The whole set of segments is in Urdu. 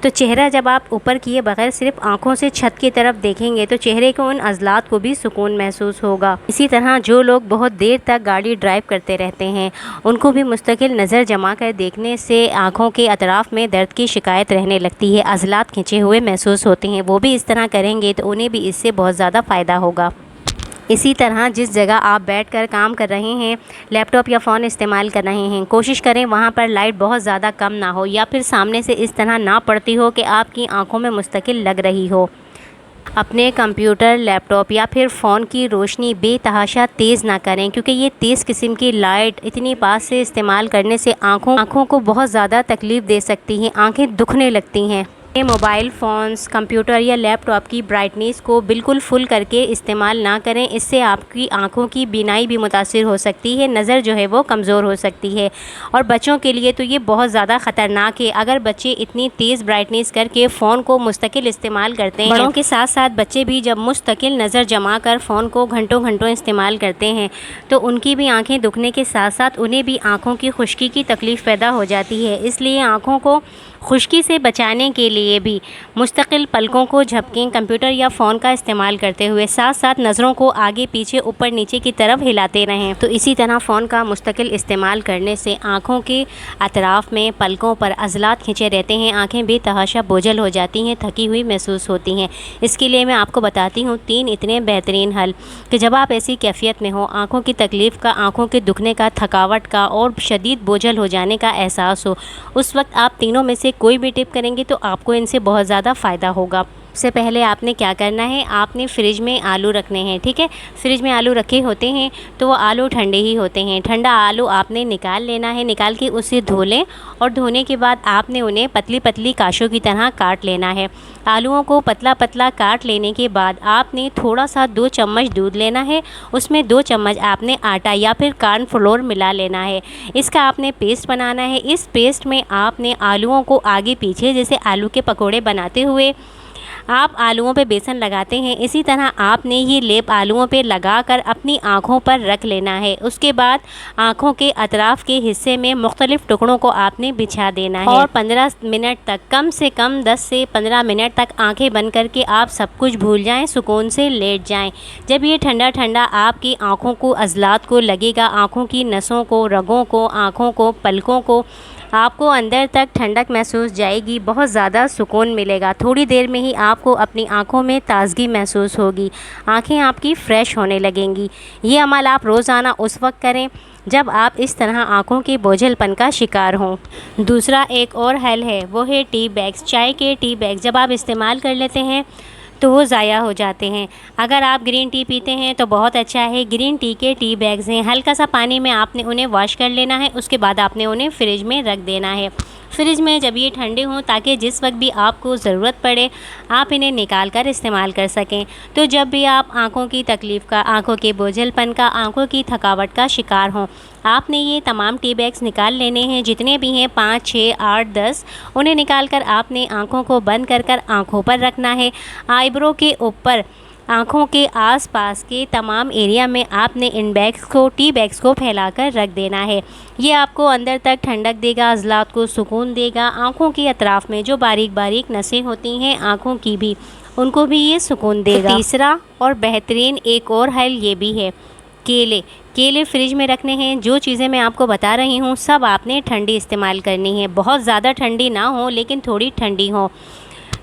تو چہرہ جب آپ اوپر کیے بغیر صرف آنکھوں سے چھت کی طرف دیکھیں گے تو چہرے کے ان عضلات کو بھی سکون محسوس ہوگا۔ اسی طرح جو لوگ بہت دیر تک گاڑی ڈرائیو کرتے رہتے ہیں ان کو بھی مستقل نظر جما کر دیکھنے سے آنکھوں کے اطراف میں درد کی شکایت رہنے لگتی ہے، عضلات کھنچے ہوئے محسوس ہوتے ہیں۔ وہ بھی اس طرح کریں گے تو انہیں بھی اس سے بہت زیادہ فائدہ ہوگا۔ اسی طرح جس جگہ آپ بیٹھ کر کام کر رہے ہیں، لیپ ٹاپ یا فون استعمال کر رہے ہیں، کوشش کریں وہاں پر لائٹ بہت زیادہ کم نہ ہو یا پھر سامنے سے اس طرح نہ پڑتی ہو کہ آپ کی آنکھوں میں مستقل لگ رہی ہو۔ اپنے کمپیوٹر، لیپ ٹاپ یا پھر فون کی روشنی بے تحاشا تیز نہ کریں، کیونکہ یہ تیز قسم کی لائٹ اتنی پاس سے استعمال کرنے سے آنکھوں کو بہت زیادہ تکلیف دے سکتی ہیں، آنکھیں دکھنے لگتی ہیں۔ موبائل فونز، کمپیوٹر یا لیپ ٹاپ کی برائٹنیس کو بالکل فل کر کے استعمال نہ کریں، اس سے آپ کی آنکھوں کی بینائی بھی متاثر ہو سکتی ہے، نظر جو ہے وہ کمزور ہو سکتی ہے۔ اور بچوں کے لیے تو یہ بہت زیادہ خطرناک ہے۔ اگر بچے اتنی تیز برائٹنیس کر کے فون کو مستقل استعمال کرتے ہیں، بڑوں کے ساتھ ساتھ بچے بھی جب مستقل نظر جما کر فون کو گھنٹوں استعمال کرتے ہیں تو ان کی بھی آنکھیں دکھنے کے ساتھ ساتھ انہیں بھی آنکھوں کی خشکی کی تکلیف پیدا ہو جاتی ہے۔ اس لیے آنکھوں کو خشکی سے بچانے کے لیے بھی مستقل پلکوں کو جھپکیں کمپیوٹر یا فون کا استعمال کرتے ہوئے، ساتھ ساتھ نظروں کو آگے پیچھے اوپر نیچے کی طرف ہلاتے رہیں۔ تو اسی طرح فون کا مستقل استعمال کرنے سے آنکھوں کے اطراف میں پلکوں پر عضلات کھنچے رہتے ہیں، آنکھیں بے تحاشا بوجھل ہو جاتی ہیں، تھکی ہوئی محسوس ہوتی ہیں۔ اس کے لیے میں آپ کو بتاتی ہوں 3 اتنے بہترین حل کہ جب آپ ایسی کیفیت میں ہو، آنکھوں کی تکلیف کا، آنکھوں کے دکھنے کا، تھکاوٹ کا اور شدید بوجھل ہو جانے کا احساس ہو، اس وقت آپ تینوں میں سے کوئی بھی ٹپ کریں گے تو آپ کو ان سے بہت زیادہ فائدہ ہوگا۔ سب سے پہلے آپ نے کیا کرنا ہے، آپ نے فریج میں آلو رکھنے ہیں، ٹھیک ہے؟ فریج میں آلو رکھے ہوتے ہیں تو وہ آلو ٹھنڈے ہی ہوتے ہیں۔ ٹھنڈا آلو آپ نے نکال لینا ہے، نکال کے اسے دھو لیں اور دھونے کے بعد آپ نے انہیں پتلی پتلی کاشوں کی طرح کاٹ لینا ہے۔ آلوؤں کو پتلا پتلا کاٹ لینے کے بعد آپ نے تھوڑا سا 2 چمچ دودھ لینا ہے، اس میں 2 چمچ آپ نے آٹا یا پھر کارن فلور ملا لینا ہے۔ اس کا آپ نے پیسٹ بنانا ہے۔ اس پیسٹ میں آپ نے آلوؤں کو آگے پیچھے جیسے آلو کے پکوڑے بناتے ہوئے آپ آلوؤں پہ بیسن لگاتے ہیں، اسی طرح آپ نے یہ لیپ آلوؤں پہ لگا کر اپنی آنکھوں پر رکھ لینا ہے۔ اس کے بعد آنکھوں کے اطراف کے حصے میں مختلف ٹکڑوں کو آپ نے بچھا دینا ہے اور 15 منٹ تک، کم سے کم 10 سے 15 منٹ تک آنکھیں بند کر کے آپ سب کچھ بھول جائیں، سکون سے لیٹ جائیں۔ جب یہ ٹھنڈا ٹھنڈا آپ کی آنکھوں کو، عضلات کو لگے گا، آنکھوں کی نسوں کو، رگوں کو، آنکھوں کو، پلکوں کو، آپ کو اندر تک ٹھنڈک محسوس جائے گی، بہت زیادہ سکون ملے گا۔ تھوڑی دیر میں ہی آپ کو اپنی آنکھوں میں تازگی محسوس ہوگی، آنکھیں آپ کی فریش ہونے لگیں گی۔ یہ عمل آپ روزانہ اس وقت کریں جب آپ اس طرح آنکھوں کے بوجھل پن کا شکار ہوں۔ دوسرا ایک اور حل ہے، وہ ہے ٹی بیگز۔ چائے کے ٹی بیگ جب آپ استعمال کر لیتے ہیں تو وہ ضائع ہو جاتے ہیں۔ اگر آپ گرین ٹی پیتے ہیں تو بہت اچھا ہے، گرین ٹی کے ٹی بیگز ہیں، ہلکا سا پانی میں آپ نے انہیں واش کر لینا ہے، اس کے بعد آپ نے انہیں فریج میں رکھ دینا ہے۔ فریج میں جب یہ ٹھنڈے ہوں تاکہ جس وقت بھی آپ کو ضرورت پڑے آپ انہیں نکال کر استعمال کر سکیں۔ تو جب بھی آپ آنکھوں کی تکلیف کا، آنکھوں کے بوجھل پن کا، آنکھوں کی تھکاوٹ کا شکار ہوں، آپ نے یہ تمام ٹی بیگز نکال لینے ہیں، جتنے بھی ہیں 5، 6، 8، 10، انہیں نکال کر آپ نے آنکھوں کو بند کر کر آنکھوں پر رکھنا ہے۔ آئیبرو کے اوپر، آنکھوں کے آس پاس کے تمام ایریا میں آپ نے ان بیگز کو، ٹی بیگز کو پھیلا کر رکھ دینا ہے۔ یہ آپ کو اندر تک ٹھنڈک دے گا، عضلات کو سکون دے گا، آنکھوں کے اطراف میں جو باریک باریک نسیں ہوتی ہیں آنکھوں کی بھی، ان کو بھی یہ سکون دے گا۔ تیسرا اور بہترین ایک اور حل یہ بھی ہے، کیلے فریج میں رکھنے ہیں۔ جو چیزیں میں آپ کو بتا رہی ہوں سب آپ نے ٹھنڈی استعمال کرنی ہے، بہت زیادہ ٹھنڈی نہ ہو لیکن تھوڑی ٹھنڈی ہو۔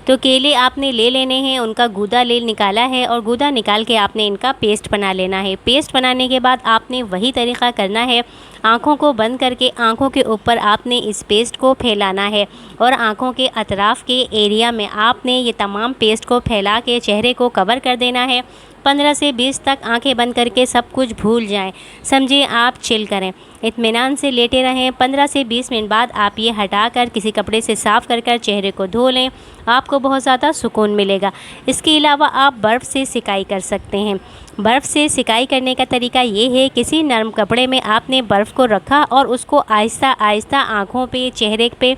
تو کیلے آپ نے لے لینے ہیں، ان کا گودا نکالا ہے اور گودا نکال کے آپ نے ان کا پیسٹ بنا لینا ہے۔ پیسٹ بنانے کے بعد آپ نے وہی طریقہ کرنا ہے، آنکھوں کو بند کر کے آنکھوں کے اوپر آپ نے اس پیسٹ کو پھیلانا ہے اور آنکھوں کے اطراف کے ایریا میں آپ نے یہ تمام پیسٹ کو پھیلا کے چہرے کو کور کر دینا ہے۔ 15 سے 20 تک آنکھیں بند کر کے سب کچھ بھول جائیں، سمجھیں آپ چل کریں، اطمینان سے لیٹے رہیں۔ 15 سے 20 منٹ بعد آپ یہ ہٹا کر کسی کپڑے سے صاف کر کر چہرے کو دھو لیں، آپ کو بہت زیادہ سکون ملے گا۔ اس کے علاوہ آپ برف سے سکائی کر سکتے ہیں۔ برف سے سکائی کرنے کا طریقہ یہ ہے، کسی نرم کپڑے میں آپ نے برف کو رکھا اور اس کو آہستہ آہستہ آنکھوں پہ، چہرے پہ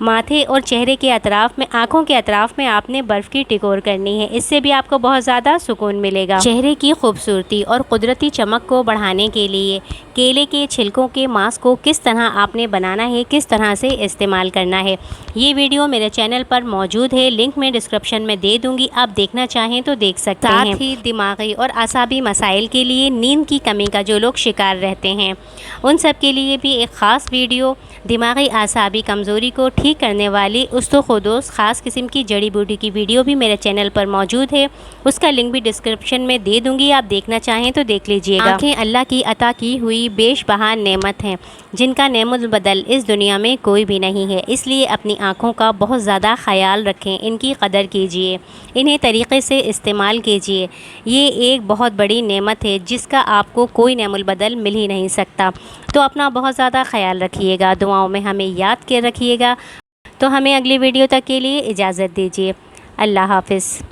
ماتھے اور چہرے کے اطراف میں، آنکھوں کے اطراف میں آپ نے برف کی ٹکور کرنی ہے، اس سے بھی آپ کو بہت زیادہ سکون ملے گا۔ چہرے کی خوبصورتی اور قدرتی چمک کو بڑھانے کے لیے کیلے کے چھلکوں کے ماسک کو کس طرح آپ نے بنانا ہے، کس طرح سے استعمال کرنا ہے، یہ ویڈیو میرے چینل پر موجود ہے، لنک میں ڈسکرپشن میں دے دوں گی، آپ دیکھنا چاہیں تو دیکھ سکتے ہیں۔ ساتھ ہی دماغی اور اعصابی مسائل کے لیے، نیند کی کمی کا جو لوگ شکار رہتے ہیں ان سب کے لیے بھی ایک خاص ویڈیو، دماغی اعصابی کمزوری کو ٹھیک کرنے والی استوخودوس خاص قسم کی جڑی بوٹی کی ویڈیو بھی میرے چینل پر موجود ہے، اس کا لنک بھی ڈسکرپشن میں دے دوں گی، آپ دیکھنا چاہیں تو دیکھ لیجئے گا۔ آنکھیں اللہ کی عطا کی ہوئی بیش بہا نعمت ہیں، جن کا نعم البدل اس دنیا میں کوئی بھی نہیں ہے، اس لیے اپنی آنکھوں کا بہت زیادہ خیال رکھیں، ان کی قدر کیجئے، انہیں طریقے سے استعمال کیجئے، یہ ایک بہت بڑی نعمت ہے جس کا آپ کو کوئی نعم البدل مل ہی نہیں سکتا۔ تو اپنا بہت زیادہ خیال رکھیے گا، دعاؤں میں ہمیں یاد کے رکھیے گا۔ تو ہمیں اگلی ویڈیو تک کے لیے اجازت دیجیے، اللہ حافظ۔